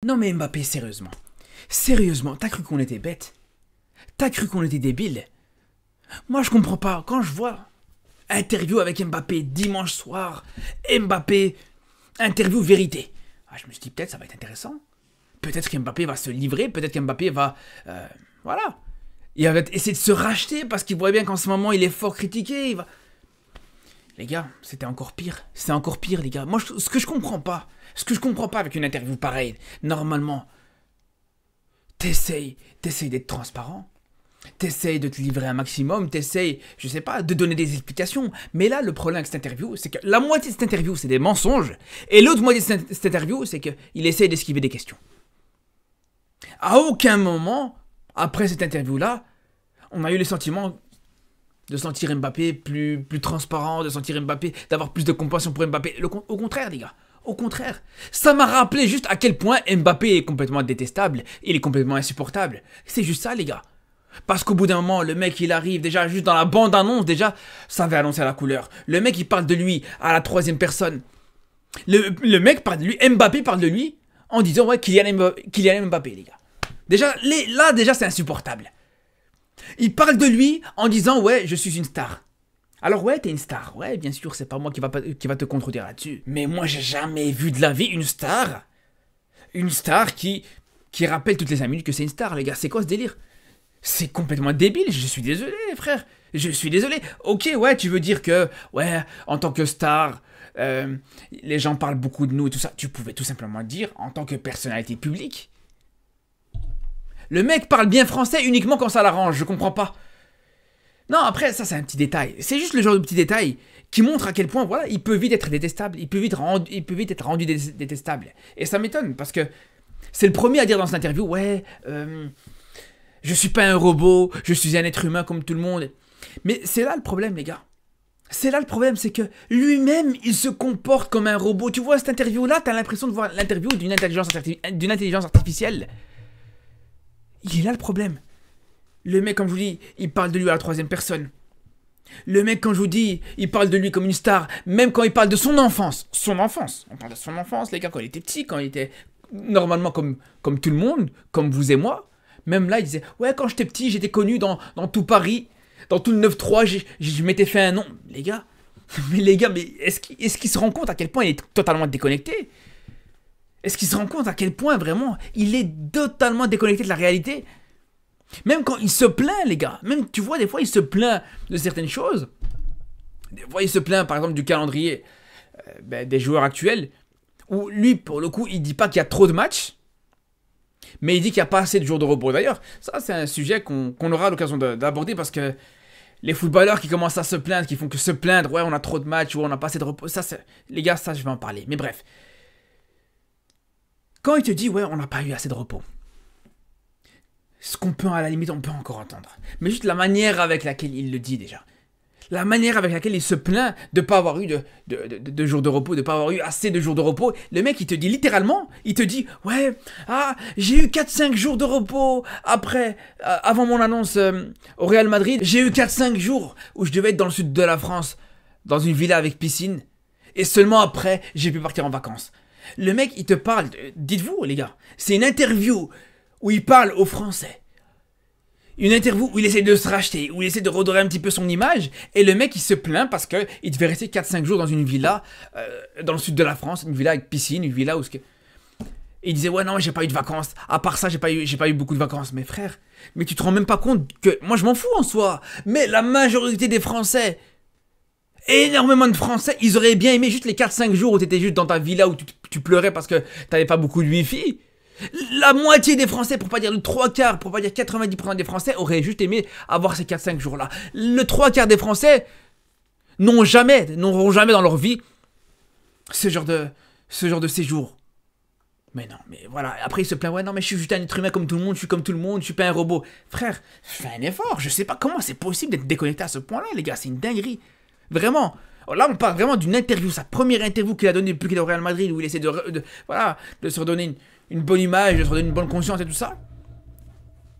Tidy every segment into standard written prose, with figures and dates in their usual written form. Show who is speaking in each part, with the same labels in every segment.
Speaker 1: Non mais Mbappé, sérieusement. Sérieusement, t'as cru qu'on était bêtes? T'as cru qu'on était débiles? Moi je comprends pas, quand je vois interview avec Mbappé dimanche soir, Mbappé, interview vérité. Ah, je me suis dit peut-être ça va être intéressant. Peut-être qu'Mbappé va se livrer, peut-être qu'Mbappé va... voilà. Il va essayer de se racheter parce qu'il voit bien qu'en ce moment il est fort critiqué. Les gars, c'était encore pire. C'est encore pire, les gars. Moi, ce que je comprends pas avec une interview pareille, normalement, t'essayes d'être transparent. T'essayes de te livrer un maximum, t'essayes, je sais pas, de donner des explications. Mais là, le problème avec cette interview, c'est que la moitié de cette interview, c'est des mensonges. Et l'autre moitié de cette interview, c'est qu'il essaye d'esquiver des questions. À aucun moment, après cette interview-là, on a eu le sentiment de sentir Mbappé plus transparent, de sentir Mbappé, d'avoir plus de compassion pour Mbappé. Au contraire, les gars. Au contraire. Ça m'a rappelé juste à quel point Mbappé est complètement détestable. Il est complètement insupportable. C'est juste ça, les gars. Parce qu'au bout d'un moment, le mec, il arrive déjà juste dans la bande-annonce, déjà, ça avait annoncé la couleur. Le mec, il parle de lui à la troisième personne. Le mec parle de lui, Mbappé parle de lui en disant, ouais, Kylian Mbappé, les gars. Déjà, là, déjà, c'est insupportable. Il parle de lui en disant, ouais, je suis une star. Alors ouais, t'es une star. Ouais, bien sûr, c'est pas moi qui va te contredire là-dessus. Mais moi, j'ai jamais vu de la vie une star. Une star qui rappelle toutes les 5 minutes que c'est une star, les gars. C'est quoi ce délire? C'est complètement débile, je suis désolé, frère. Je suis désolé. Ok, ouais, tu veux dire que, ouais, en tant que star, les gens parlent beaucoup de nous et tout ça. Tu pouvais tout simplement dire en tant que personnalité publique. Le mec parle bien français uniquement quand ça l'arrange, je comprends pas. Non, après, ça c'est un petit détail. C'est juste le genre de petit détail qui montre à quel point, voilà, il peut vite être détestable, il peut vite être rendu détestable. Et ça m'étonne, parce que c'est le premier à dire dans cette interview, ouais, je suis pas un robot, je suis un être humain comme tout le monde. Mais c'est là le problème, les gars. C'est là le problème, c'est que lui-même, il se comporte comme un robot. Tu vois, cette interview-là, t'as l'impression de voir l'interview d'une intelligence artificielle. Il est là le problème. Le mec, comme je vous dis, il parle de lui à la troisième personne. Le mec, quand je vous dis, il parle de lui comme une star, même quand il parle de son enfance. Son enfance. On parle de son enfance, les gars, quand il était petit, quand il était normalement comme tout le monde, comme vous et moi. Même là, il disait, ouais, quand j'étais petit, j'étais connu dans tout Paris, dans tout le 9-3, je m'étais fait un nom. Les gars, mais est-ce qu'il se rend compte à quel point il est totalement déconnecté? Est-ce qu'il se rend compte à quel point, vraiment, il est totalement déconnecté de la réalité? Même quand il se plaint, les gars, même, tu vois, des fois, il se plaint de certaines choses. Des fois, il se plaint, par exemple, du calendrier des joueurs actuels, où lui, pour le coup, il dit pas qu'il y a trop de matchs, mais il dit qu'il n'y a pas assez de jours de repos. D'ailleurs, ça, c'est un sujet qu'on aura l'occasion d'aborder, parce que les footballeurs qui commencent à se plaindre, qui font que se plaindre, ouais, on a trop de matchs, ou on n'a pas assez de repos, ça, les gars, ça, je vais en parler. Mais bref. Quand il te dit, ouais, on n'a pas eu assez de repos, ce qu'on peut, à la limite, on peut encore entendre. Mais juste la manière avec laquelle il le dit, déjà. La manière avec laquelle il se plaint de ne pas avoir eu de jours de repos, de ne pas avoir eu assez de jours de repos. Le mec, il te dit littéralement, il te dit, ouais, j'ai eu 4-5 jours de repos avant mon annonce au Real Madrid. J'ai eu 4-5 jours où je devais être dans le sud de la France, dans une villa avec piscine. Et seulement après, j'ai pu partir en vacances. Le mec, il te parle, dites-vous, les gars, c'est une interview où il parle aux Français. Une interview où il essaie de se racheter, où il essaie de redorer un petit peu son image, et le mec il se plaint parce qu'il devait rester 4-5 jours dans une villa dans le sud de la France, une villa avec piscine, une villa où... Et il disait, ouais non, j'ai pas eu de vacances, à part ça j'ai pas eu beaucoup de vacances. Mais frère, mais tu te rends même pas compte que... Moi je m'en fous en soi, mais la majorité des Français, énormément de Français, ils auraient bien aimé juste les 4-5 jours où t'étais juste dans ta villa, où tu pleurais parce que t'avais pas beaucoup de wifi. La moitié des Français, pour pas dire le 3/4, pour pas dire 90% des Français, auraient juste aimé avoir ces 4-5 jours-là. Le 3/4 des Français n'auront jamais dans leur vie ce genre de séjour. Mais non, mais voilà. Après, il se plaint, ouais, non, mais je suis juste un être humain comme tout le monde, je suis comme tout le monde, je suis pas un robot. Frère, fais un effort. Je sais pas comment c'est possible d'être déconnecté à ce point-là, les gars. C'est une dinguerie. Vraiment. Là, on parle vraiment d'une interview, sa première interview qu'il a donnée depuis qu'il est au Real Madrid, où il essaie de se redonner une bonne image, de se redonner une bonne conscience et tout ça.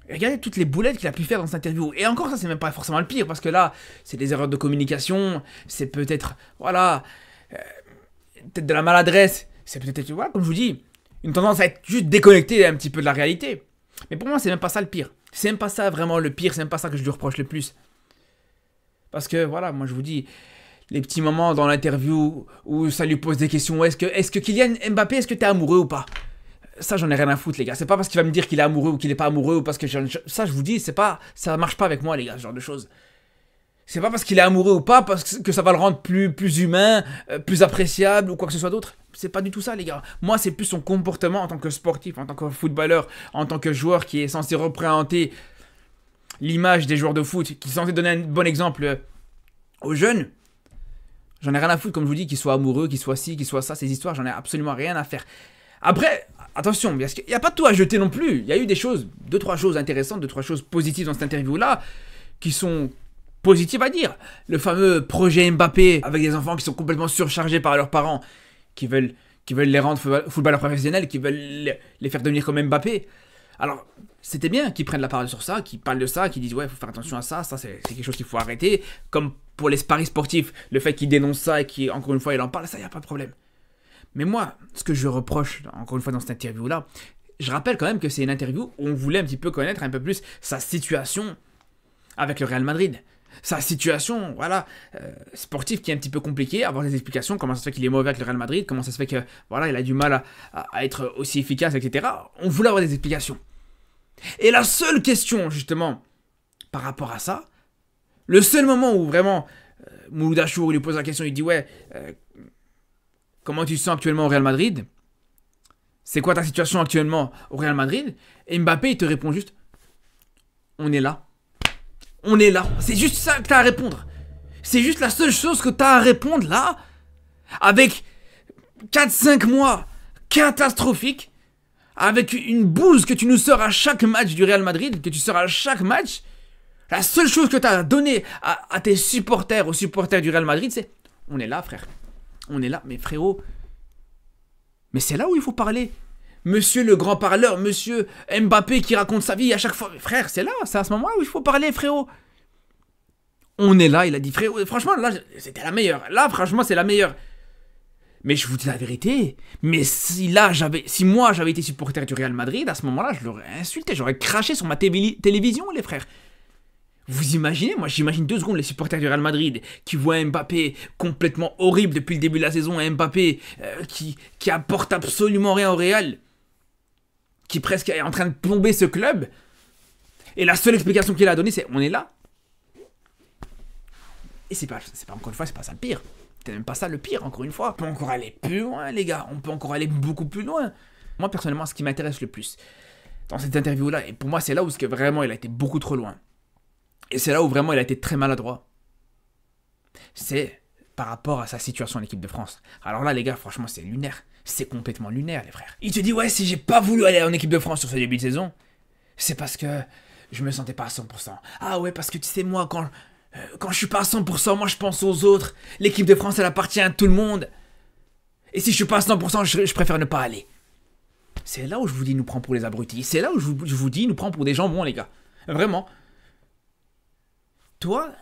Speaker 1: Et regardez toutes les boulettes qu'il a pu faire dans cette interview. Et encore, ça, c'est même pas forcément le pire, parce que là, c'est des erreurs de communication, c'est peut-être, voilà, peut-être de la maladresse, c'est peut-être, voilà, comme je vous dis, une tendance à être juste déconnecté un petit peu de la réalité. Mais pour moi, c'est même pas ça le pire. C'est même pas ça vraiment le pire, c'est même pas ça que je lui reproche le plus. Parce que voilà, moi je vous dis, les petits moments dans l'interview où ça lui pose des questions, est-ce que Kylian Mbappé, est-ce que t'es amoureux ou pas? Ça, j'en ai rien à foutre, les gars. C'est pas parce qu'il va me dire qu'il est amoureux ou qu'il est pas amoureux ou parce que ça, je vous dis, c'est pas, ça marche pas avec moi, les gars, ce genre de choses. C'est pas parce qu'il est amoureux ou pas parce que ça va le rendre plus humain, plus appréciable ou quoi que ce soit d'autre. C'est pas du tout ça, les gars. Moi, c'est plus son comportement en tant que sportif, en tant que footballeur, en tant que joueur qui est censé représenter l'image des joueurs de foot, qui est censé donner un bon exemple aux jeunes. J'en ai rien à foutre, comme je vous dis, qu'ils soient amoureux, qu'ils soient ci, qu'ils soient ça, ces histoires, j'en ai absolument rien à faire. Après, attention, parce qu'il n'y a pas tout à jeter non plus. Il y a eu des choses, 2-3 choses intéressantes, 2-3 choses positives dans cette interview-là, qui sont positives à dire. Le fameux projet Mbappé, avec des enfants qui sont complètement surchargés par leurs parents, qui veulent les rendre footballeurs professionnels, qui veulent les faire devenir comme Mbappé. Alors, c'était bien qu'ils prennent la parole sur ça, qu'ils parlent de ça, qu'ils disent ouais, il faut faire attention à ça, c'est quelque chose qu'il faut arrêter. Comme pour les paris sportifs, le fait qu'ils dénoncent ça et qu'encore une fois il en parle, ça, il n'y a pas de problème. Mais moi, ce que je reproche, encore une fois dans cette interview-là, je rappelle quand même que c'est une interview où on voulait un petit peu connaître un peu plus sa situation avec le Real Madrid. Sa situation, voilà, sportive qui est un petit peu compliquée, avoir des explications, comment ça se fait qu'il est mauvais avec le Real Madrid, comment ça se fait que, voilà, il a du mal à être aussi efficace, etc. On voulait avoir des explications. Et la seule question, justement, par rapport à ça, le seul moment où vraiment, Mouloud Achour lui pose la question, il dit ouais, comment tu te sens actuellement au Real Madrid? C'est quoi ta situation actuellement au Real Madrid? Et Mbappé, il te répond juste, on est là. On est là. C'est juste ça que t'as à répondre. C'est juste la seule chose que t'as à répondre là, avec 4-5 mois catastrophiques, avec une bouse que tu nous sors à chaque match du Real Madrid, que tu sors à chaque match. La seule chose que t'as à donner à tes supporters, aux supporters du Real Madrid, c'est on est là, frère. On est là, mais frérot. Mais c'est là où il faut parler. Monsieur le grand parleur, monsieur Mbappé qui raconte sa vie à chaque fois. Frère, c'est là, c'est à ce moment où il faut parler, frérot. On est là, il a dit, frérot. Franchement, là, c'était la meilleure. Là, franchement, c'est la meilleure. Mais je vous dis la vérité. Mais si moi, j'avais été supporter du Real Madrid, à ce moment-là, je l'aurais insulté. J'aurais craché sur ma télévision, les frères. Vous imaginez, moi j'imagine 2 secondes les supporters du Real Madrid qui voient Mbappé complètement horrible depuis le début de la saison, un Mbappé qui apporte absolument rien au Real, qui presque est en train de plomber ce club, et la seule explication qu'il a donnée c'est on est là. Et c'est pas encore une fois, c'est pas ça le pire. C'est même pas ça le pire, encore une fois. On peut encore aller plus loin, les gars, on peut encore aller beaucoup plus loin. Moi personnellement, ce qui m'intéresse le plus dans cette interview-là, et pour moi c'est là où vraiment il a été beaucoup trop loin, et c'est là où vraiment il a été très maladroit, c'est par rapport à sa situation en équipe de France. Alors là, les gars, franchement, c'est lunaire. C'est complètement lunaire, les frères. Il te dit, ouais, si j'ai pas voulu aller en équipe de France sur ce début de saison, c'est parce que je me sentais pas à 100%. Ah ouais, parce que tu sais, moi, quand je suis pas à 100%, moi, je pense aux autres. L'équipe de France, elle appartient à tout le monde. Et si je suis pas à 100%, je préfère ne pas aller. C'est là où je vous dis, nous prend pour les abrutis. C'est là où je vous dis, nous prend pour des jambons, les gars. Vraiment. Toi,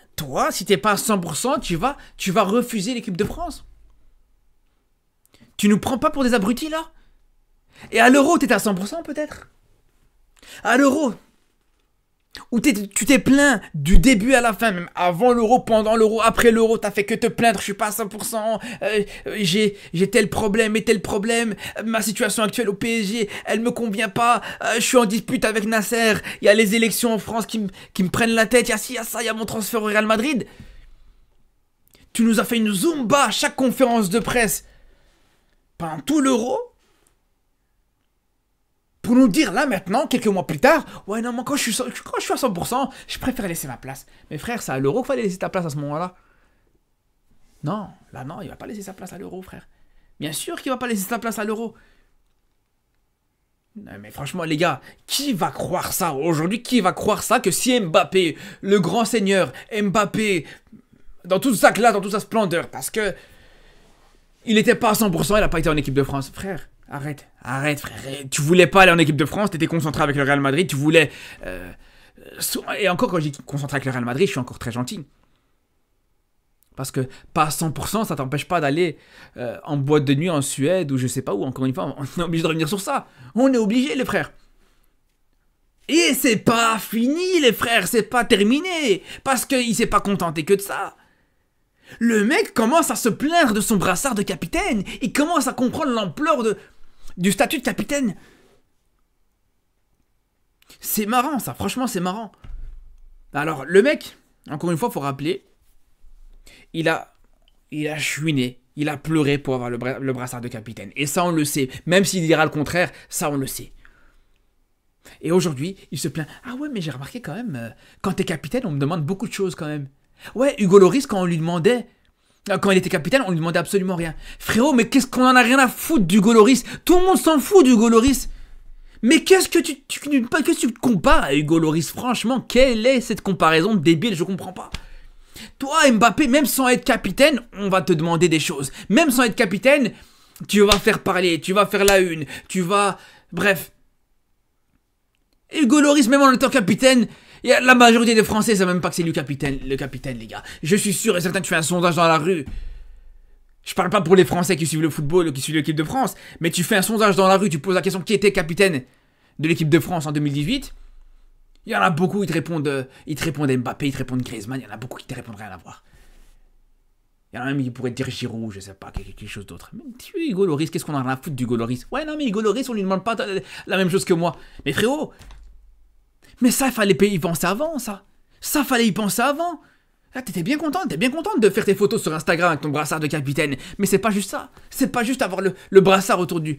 Speaker 1: si t'es pas à 100%, tu vas refuser l'équipe de France. Tu nous prends pas pour des abrutis, là? Et à l'Euro, t'étais à 100% peut-être? À l'Euro, où tu t'es plaint du début à la fin, même avant l'Euro, pendant l'Euro, après l'Euro, t'as fait que te plaindre, je suis pas à 100%, j'ai tel problème et tel problème, ma situation actuelle au PSG, elle me convient pas, je suis en dispute avec Nasser, il y a les élections en France qui me prennent la tête, il y a ci, il y a ça, il y a mon transfert au Real Madrid. Tu nous as fait une zumba à chaque conférence de presse pendant tout l'Euro, pour nous dire là maintenant, quelques mois plus tard, ouais non, moi quand je suis à 100%, je préfère laisser ma place. Mais frère, c'est à l'Euro qu'il fallait laisser ta place à ce moment-là. Non, là non, il va pas laisser sa place à l'Euro, frère. Bien sûr qu'il va pas laisser sa place à l'Euro. Non, mais franchement, les gars, qui va croire ça aujourd'hui? Qui va croire ça que si Mbappé, le grand seigneur, Mbappé, dans toute sa classe, dans toute sa splendeur, parce que il était pas à 100%, il a pas été en équipe de France, frère. Arrête, frère. Tu voulais pas aller en équipe de France, t'étais concentré avec le Real Madrid, tu voulais... et encore, quand je dis concentré avec le Real Madrid, je suis encore très gentil. Parce que pas à 100%, ça t'empêche pas d'aller en boîte de nuit en Suède ou je sais pas où. Encore une fois, on est obligé de revenir sur ça. On est obligé, les frères. Et c'est pas fini, les frères, c'est pas terminé. Parce qu'il s'est pas contenté que de ça. Le mec commence à se plaindre de son brassard de capitaine. Il commence à comprendre l'ampleur du statut de capitaine. C'est marrant, ça, franchement, c'est marrant. Alors, le mec, encore une fois, faut rappeler, il a chouiné, il a pleuré pour avoir le brassard de capitaine. Et ça, on le sait. Même s'il dira le contraire, ça, on le sait. Et aujourd'hui, il se plaint. Ah ouais, mais j'ai remarqué quand même, quand t'es capitaine, on me demande beaucoup de choses quand même. Ouais, Hugo Lloris, quand on lui demandait, quand il était capitaine, on lui demandait absolument rien. Frérot, mais qu'est-ce qu'on en a rien à foutre d'Hugo Lloris? Tout le monde s'en fout d'Hugo Lloris. Mais qu'est-ce que tu te compares à Hugo Lloris? Franchement, quelle est cette comparaison débile? Je comprends pas. Toi, Mbappé, même sans être capitaine, on va te demander des choses. Même sans être capitaine, tu vas faire parler, tu vas faire la une, tu vas... Bref. Hugo Lloris, même en étant capitaine, la majorité des Français ne savent même pas que c'est lui le capitaine, les gars. Je suis sûr et certain que tu fais un sondage dans la rue. Je parle pas pour les Français qui suivent le football ou qui suivent l'équipe de France, mais tu fais un sondage dans la rue, tu poses la question qui était capitaine de l'équipe de France en 2018. Il y en a beaucoup, ils te répondent Mbappé, ils te répondent Griezmann, il y en a beaucoup qui te répondent rien à voir. Il y en a même qui pourraient te dire Giroud, je sais pas, quelque chose d'autre. Mais tu Hugo Lloris, qu'est-ce qu'on en a à foutre d'Hugo Lloris? Ouais, non, mais Hugo Lloris, on lui demande pas la même chose que moi. Mais frérot, mais ça, fallait y penser avant, ça. Ça, fallait y penser avant. Là, t'es bien contente de faire tes photos sur Instagram avec ton brassard de capitaine. Mais c'est pas juste ça. C'est pas juste avoir le brassard autour du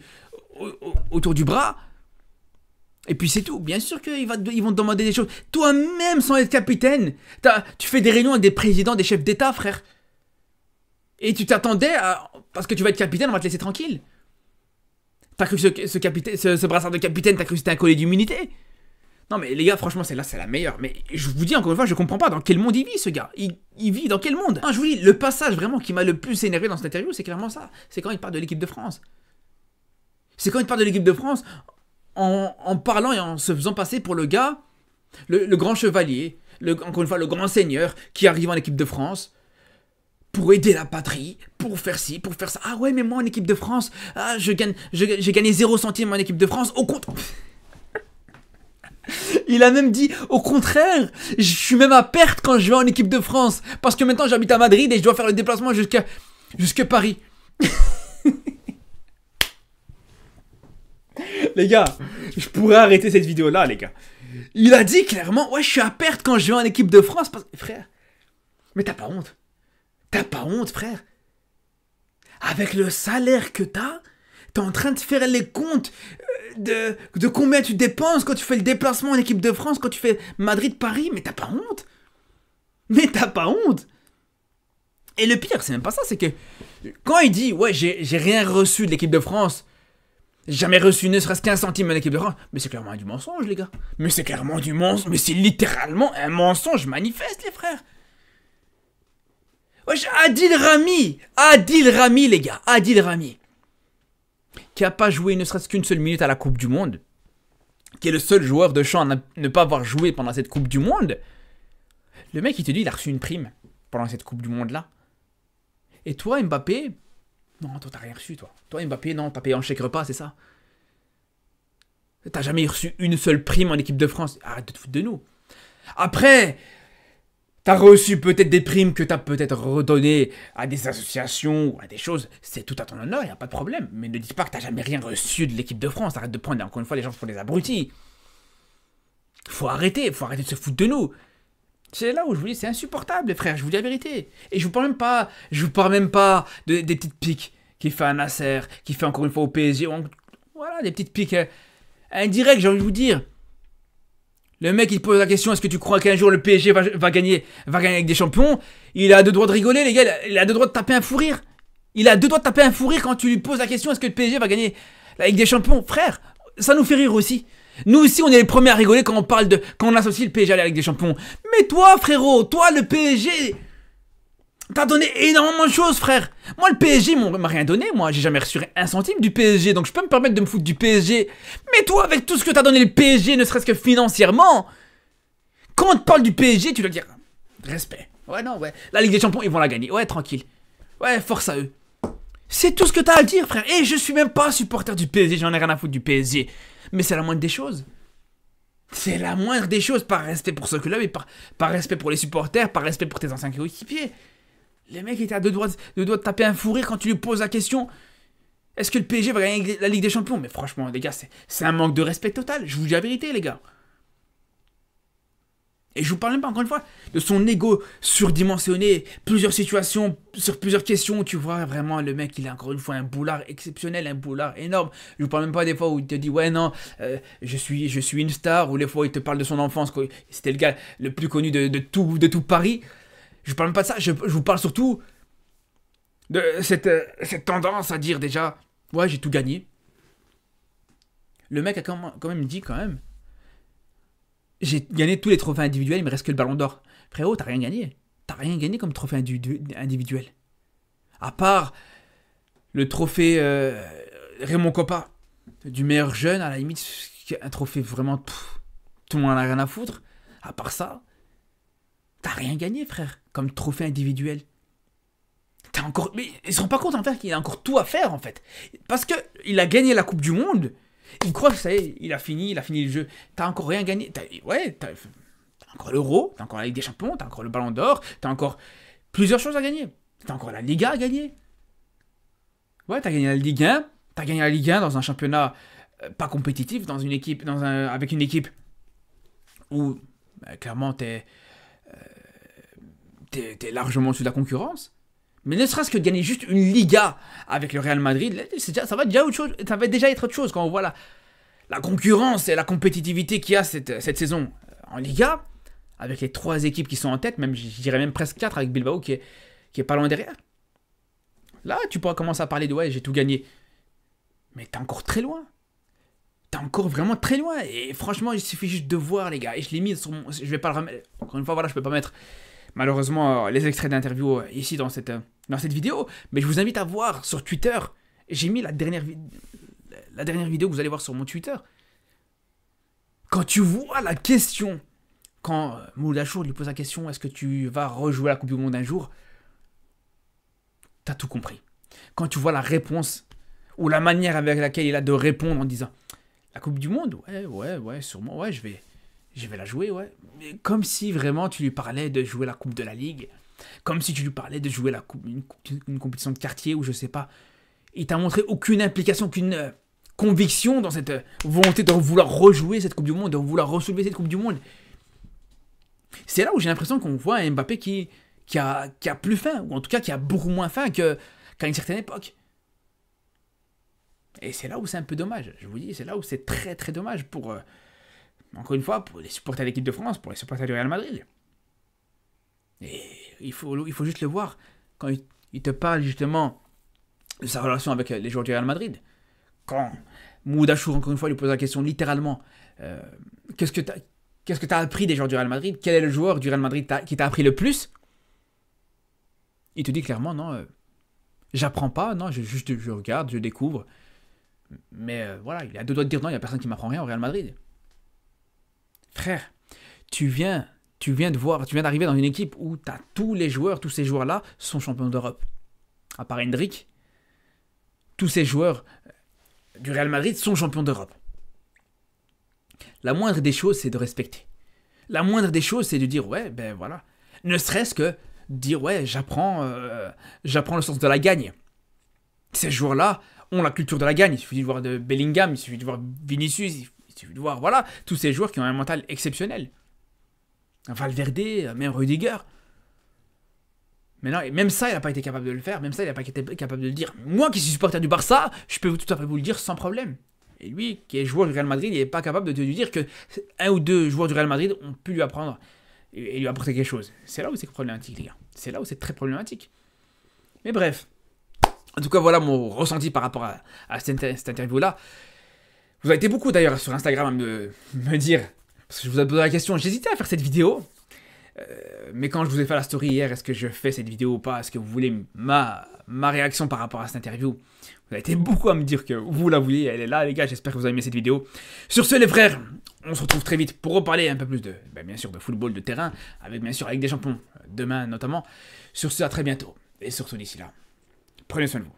Speaker 1: bras. Et puis c'est tout. Bien sûr qu'ils vont te demander des choses. Toi-même, sans être capitaine, tu fais des réunions avec des présidents, des chefs d'État, frère. Et tu t'attendais à... Parce que tu vas être capitaine, on va te laisser tranquille. T'as cru que ce brassard de capitaine, t'as cru que c'était un collier d'immunité? Non mais les gars, franchement, celle-là, c'est la meilleure. Mais je vous dis encore une fois, je comprends pas dans quel monde il vit, ce gars. Il vit dans quel monde? Non, je vous dis, le passage vraiment qui m'a le plus énervé dans cette interview, c'est clairement ça. C'est quand il parle de l'équipe de France. C'est quand il parle de l'équipe de France en parlant et en se faisant passer pour le gars, le grand chevalier, encore une fois, le grand seigneur qui arrive en équipe de France pour aider la patrie, pour faire ci, pour faire ça. Ah ouais, mais moi en équipe de France, j'ai gagné 0 centime en équipe de France. Au contraire... Il a même dit, au contraire, je suis même à perte quand je vais en équipe de France. Parce que maintenant j'habite à Madrid et je dois faire le déplacement jusqu'à Paris. Les gars, je pourrais arrêter cette vidéo-là, les gars. Il a dit clairement, ouais, je suis à perte quand je vais en équipe de France. Frère, mais t'as pas honte? T'as pas honte, frère? Avec le salaire que t'es en train de faire les comptes de combien tu dépenses quand tu fais le déplacement en équipe de France, quand tu fais Madrid-Paris, mais t'as pas honte? Mais t'as pas honte? Et le pire, c'est même pas ça, c'est que quand il dit, ouais, j'ai rien reçu de l'équipe de France, jamais reçu ne serait-ce qu'un centime en équipe de France, mais c'est clairement du mensonge, les gars. Mais c'est clairement du mensonge, mais c'est littéralement un mensonge manifeste, les frères. Wesh, Adil Rami, les gars, Adil Rami, qui a pas joué ne serait-ce qu'une seule minute à la Coupe du Monde, qui est le seul joueur de champ à ne pas avoir joué pendant cette Coupe du Monde. Le mec, il te dit, il a reçu une prime pendant cette Coupe du Monde-là. Et toi, Mbappé, non, toi, t'as rien reçu, toi. Toi, Mbappé, non, t'as payé en chèque repas, c'est ça. T'as jamais reçu une seule prime en équipe de France. Arrête de te foutre de nous. Après... T'as reçu peut-être des primes que t'as peut-être redonnées à des associations ou à des choses. C'est tout à ton honneur, y a pas de problème. Mais ne dis pas que t'as jamais rien reçu de l'équipe de France. Arrête de prendre encore une fois les gens pour des abrutis. Faut arrêter de se foutre de nous. C'est là où je vous dis, c'est insupportable, les frères. Je vous dis la vérité. Et je vous parle même pas des petites piques qu'il fait à Nasser, qu'il fait encore une fois au PSG. Voilà, des petites piques indirectes, j'ai envie de vous dire. Le mec, il pose la question, est-ce que tu crois qu'un jour le PSG va gagner avec des champions? Il a deux droits de rigoler, les gars, il a deux droits de taper un fou rire. Il a deux droits de taper un fou rire quand tu lui poses la question, est-ce que le PSG va gagner avec des champions? Frère, ça nous fait rire aussi. Nous aussi, on est les premiers à rigoler quand on associe le PSG avec des champions. Mais toi, frérot, toi, le PSG... T'as donné énormément de choses, frère. Moi, le PSG m'a rien donné. Moi, j'ai jamais reçu un centime du PSG. Donc, je peux me permettre de me foutre du PSG. Mais toi, avec tout ce que t'as donné le PSG, ne serait-ce que financièrement, quand on te parle du PSG, tu dois dire respect. Ouais, non, ouais. La Ligue des Champions, ils vont la gagner. Ouais, tranquille. Ouais, force à eux. C'est tout ce que t'as à dire, frère. Et je suis même pas supporter du PSG, j'en ai rien à foutre du PSG. Mais c'est la moindre des choses. C'est la moindre des choses, par respect pour ce club et par respect pour les supporters, par respect pour tes anciens coéquipiers. Les mecs étaient à deux doigts de taper un fou rire quand tu lui poses la question. Est-ce que le PSG va gagner la Ligue des Champions? Mais franchement, les gars, c'est un manque de respect total. Je vous dis la vérité, les gars. Et je vous parle même pas, encore une fois, de son ego surdimensionné, plusieurs situations, sur plusieurs questions, tu vois, vraiment, le mec, il a encore une fois un boulard exceptionnel, un boulard énorme. Je vous parle même pas des fois où il te dit, ouais, non, je suis une star, ou les fois où il te parle de son enfance, c'était le gars le plus connu de tout Paris. Je vous parle même pas de ça, je vous parle surtout de cette tendance à dire déjà, ouais, j'ai tout gagné. Le mec a quand même dit, j'ai gagné tous les trophées individuels, il me reste que le ballon d'or. Frérot, t'as rien gagné. T'as rien gagné comme trophée individuel. À part le trophée Raymond Kopa, du meilleur jeune, à la limite, un trophée vraiment... tout le monde en a rien à foutre. À part ça, t'as rien gagné, frère, comme trophée individuel. T'as encore... Mais ils se rendent pas compte, en fait, qu'il a encore tout à faire, en fait. Parce que il a gagné la Coupe du Monde... Il croit que ça y est, il a fini le jeu. T'as encore rien gagné. T'as encore l'Euro, t'as encore la Ligue des Champions, t'as encore le Ballon d'Or, t'as encore plusieurs choses à gagner. T'as encore la Liga à gagner. Ouais, t'as gagné la Ligue 1, t'as gagné la Ligue 1 dans un championnat pas compétitif, dans une équipe, avec une équipe où clairement t'es largement au-dessus de la concurrence. Mais ne serait-ce que de gagner juste une Liga avec le Real Madrid, ça va déjà autre chose. Ça va déjà être autre chose quand on voit la concurrence et la compétitivité qu'il y a cette saison en Liga, avec les 3 équipes qui sont en tête, même je dirais même presque 4 avec Bilbao qui est pas loin derrière. Là, tu pourras commencer à parler de ouais, j'ai tout gagné. Mais t'es encore très loin. T'es encore vraiment très loin. Et franchement, il suffit juste de voir, les gars. Et je l'ai mis sur mon... Je vais pas le remettre. Encore une fois, voilà, je peux pas metre... Malheureusement, les extraits d'interview ici dans cette vidéo, mais je vous invite à voir sur Twitter. J'ai mis la dernière vidéo que vous allez voir sur mon Twitter. Quand tu vois la question, quand Mouloud Achour lui pose la question, est-ce que tu vas rejouer la Coupe du Monde un jour? T'as tout compris. Quand tu vois la réponse, ou la manière avec laquelle il a de répondre en disant, la Coupe du Monde, ouais, sûrement, ouais, je vais la jouer, ouais. Mais comme si vraiment tu lui parlais de jouer la Coupe de la Ligue. Comme si tu lui parlais de jouer une compétition de quartier ou je sais pas. Il t'a montré aucune implication, aucune conviction dans cette volonté de vouloir rejouer cette Coupe du Monde, de vouloir ressoulever cette Coupe du Monde. C'est là où j'ai l'impression qu'on voit un Mbappé qui a plus faim, ou en tout cas qui a beaucoup moins faim qu'à une certaine époque. Et c'est là où c'est un peu dommage. Je vous dis, c'est là où c'est très très dommage pour... encore une fois, pour les supporters de l'équipe de France, pour les supporters du Real Madrid. Et il faut juste le voir quand il te parle justement de sa relation avec les joueurs du Real Madrid. Quand Mouloud Achour, encore une fois, lui pose la question littéralement, qu'est-ce que tu as appris des joueurs du Real Madrid? Quel est le joueur du Real Madrid qui t'a appris le plus? Il te dit clairement, non, j'apprends pas, non, je regarde, je découvre. Mais voilà, il a deux doigts de dire, non, il n'y a personne qui m'apprend rien au Real Madrid. Frère, tu viens d'arriver dans une équipe où tu as tous ces joueurs-là sont champions d'Europe. À part Hendrick, tous ces joueurs du Real Madrid sont champions d'Europe. La moindre des choses, c'est de respecter. La moindre des choses, c'est de dire, ouais, ben voilà. Ne serait-ce que dire, ouais, j'apprends le sens de la gagne. Ces joueurs-là ont la culture de la gagne. Il suffit de voir de Bellingham, il suffit de voir Vinicius, il suffit de voir, voilà, tous ces joueurs qui ont un mental exceptionnel. Valverde, même Rudiger. Mais non, même ça, il n'a pas été capable de le faire. Même ça, il n'a pas été capable de le dire. Moi, qui suis supporter du Barça, je peux tout à fait vous le dire sans problème. Et lui, qui est joueur du Real Madrid, il n'est pas capable de te dire que un ou deux joueurs du Real Madrid ont pu lui apprendre et lui apporter quelque chose. C'est là où c'est problématique, les gars. C'est là où c'est très problématique. Mais bref. En tout cas, voilà mon ressenti par rapport à cette interview-là. Vous avez été beaucoup, d'ailleurs, sur Instagram à me dire... Parce que je vous ai posé la question. J'hésitais à faire cette vidéo. Mais quand je vous ai fait la story hier, est-ce que je fais cette vidéo ou pas? Est-ce que vous voulez ma réaction par rapport à cette interview? Vous avez été beaucoup à me dire que vous la vouliez, elle est là les gars, j'espère que vous avez aimé cette vidéo. Sur ce les frères, on se retrouve très vite pour reparler un peu plus de, bien sûr, de football de terrain, avec bien sûr avec des champions, demain notamment. Sur ce, à très bientôt, et surtout d'ici là, prenez soin de vous.